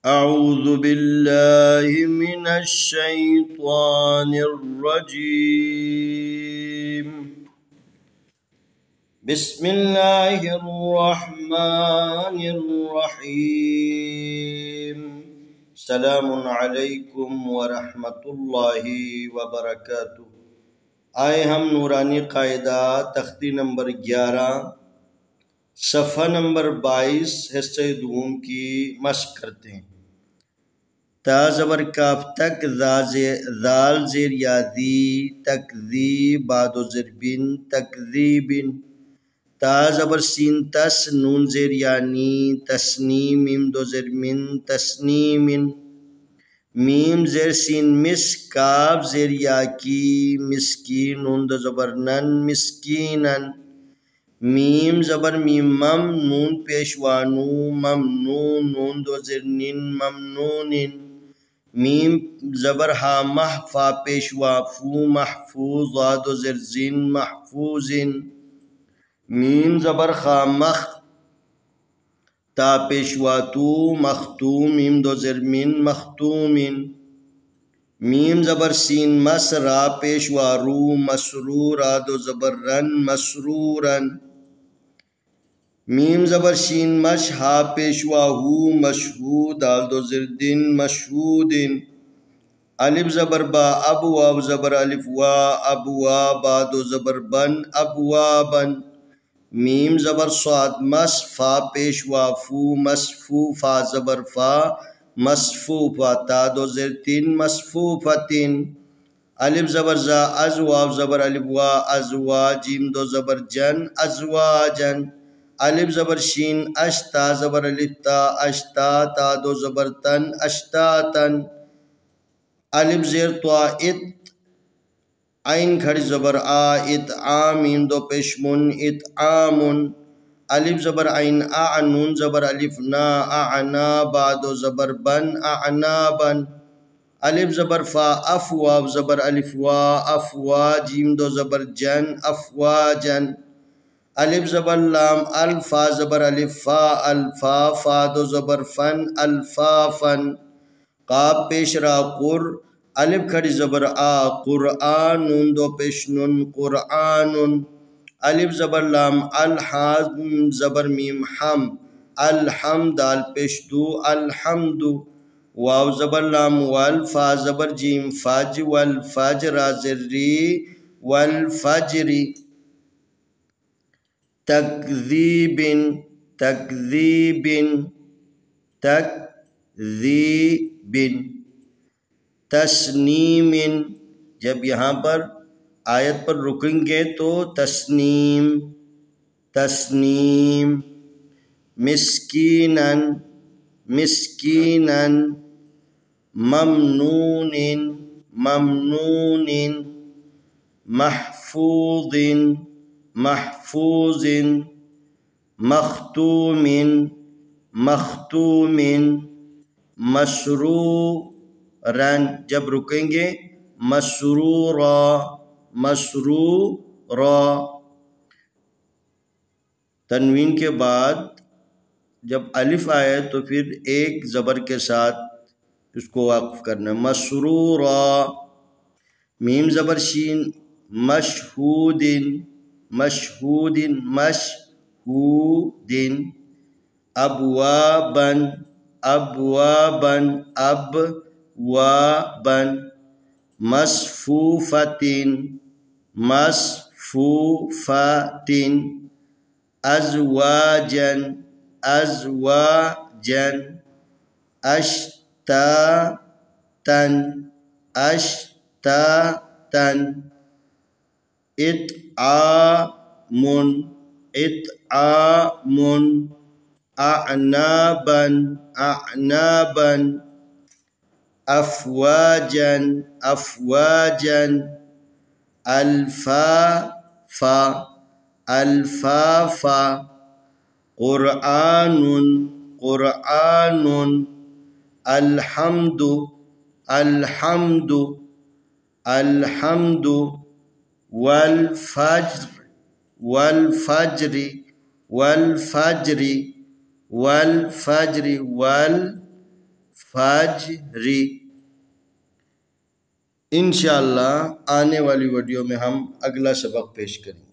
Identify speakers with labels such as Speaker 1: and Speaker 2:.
Speaker 1: अऊज़ु बिल्लाहि मिनश शैतानिर रजीम। बिस्मिल्लाहिर रहमानिर रहीम। सलामुन अलैकुम व रहमतुल्लाहि व बरकातुहू। आए हम नूरानी कायदा तख्ती नंबर 11 सफ़ा नंबर 22 हिस्से दूम की मश्क करते हैं। ता ज़बर काफ तक ज़ाल ज़ेर यादी तकज़ी बादो ज़ेर बिन तकज़ीबिन। ता ज़बर सीन तस नून ज़ेर यानी तस्नीम मीम दो ज़ेर मिन तस्नीमिन। मीम ज़ेर सीन मिस काफ ज़ेर याकी मिस्कीन नून दो ज़बर नन मिस्कीनन। मीम ज़बर मीम मम नून पेशवानू ममनून नून दो ज़ेर निन ममनूनिन। मीम ज़बर हा मह फा पेशवा फू महफूज ज़ादो ज़ेर जिन महफूजिन। मीम ज़बर खा मख ता पेशवा तू मखतूम मीम दो ज़ेर मिन मखतूमिन। मीम ज़बर सीन मस रा पेशवा रू मसरूर दो ज़बर रन मसरूरन। मीम ज़बर शीन मश हा पेशवा हू मशहूद दाल दो ज़ेर दिन मशहूदिन। अलिफ ज़बर बा अब वाव ज़बर अलिफ वा अब वा बा दो ज़बर बन अब वा बन। मीम ज़बर स्वाद मस फा पेशवा फू मसफू फा ज़बर फा मसफूफा ता दो ज़ेर तीन मसफूफतिन। अलिफ ज़बर ज़ा अज वाव ज़बर अलिफ वा अज़वा जीम दो ज़बर जन अज़वाजन। अलिफ ज़बर शीन अश्ता ज़बर अलिफ ता अश्ता ता दो ज़बर तन अश्तातन। अलिफ ज़ेर त्वा इत आइन खड़ी ज़बर आ इत आमीन दो पेशमुन इत आमुन। अलिफ ज़बर आइन आ नून ज़बर अलिफ ना आना बा दो ज़बर बन आनाबन। अलिफ ज़बर फा अफ वाव ज़बर अलिफ वा अफवा जीम दो ज़बर जन अफवाजन। अलिफ ज़बर लाम अल्फा ज़बर अलिफ फा अल्फा फा दो ज़बर फन अल्फाफन। काफ पेश रा कुर अलिफ खड़ी ज़बर आ कुरआन नून दो पेश नुन कुरआनुन। अलिफ ज़बर लाम अल हाम ज़बर मीम हम अलहम दाल पेश दू अलहमदु। वाव ज़बर लाम वल फा ज़बर जीम फज वल फजरा ज़र्री वल फजरी। तकज़ीबिन तकज़ीबिन तकज़ीबिन। तस्नीमिन जब यहाँ पर आयत पर रुकेंगे तो तस्नीम तस्नीम। मिस्कीनन मिस्कीनन। ममनूनिन ममनूनिन। महफूज़िन महफूज़िन। मखतूमिन मखतूमिन। मसरूरन जब रुकेंगे मसरूरा मसरूरा। तनवीन के बाद जब अलिफ आए तो फिर एक ज़बर के साथ उसको वाक़फ़ करना मसरूरा। मीम ज़बर शीन मशहूदिन मशहूदिन मशहूदिन। अबवाबन अबवाबन अबवाबन। मसफूफतिन मसफूफतिन। अज़वाजन अज़वाजन। अश्तातन अश्तातन। इत्आमुन इत्आमुन। अअनाबन अअनाबन। अफ़वाजन अफ़वाजन। अल्फ़ाफ़ा अल्फ़ाफ़ा। क़ुरआनुन क़ुरआनुन। अल्हम्दु अल्हम्दु अल्हम्दु। वल फज्र वल फज्रि वल फज्रि वल फज्रि वल फजरी। इंशाअल्लाह आने वाली वीडियो में हम अगला सबक पेश करेंगे।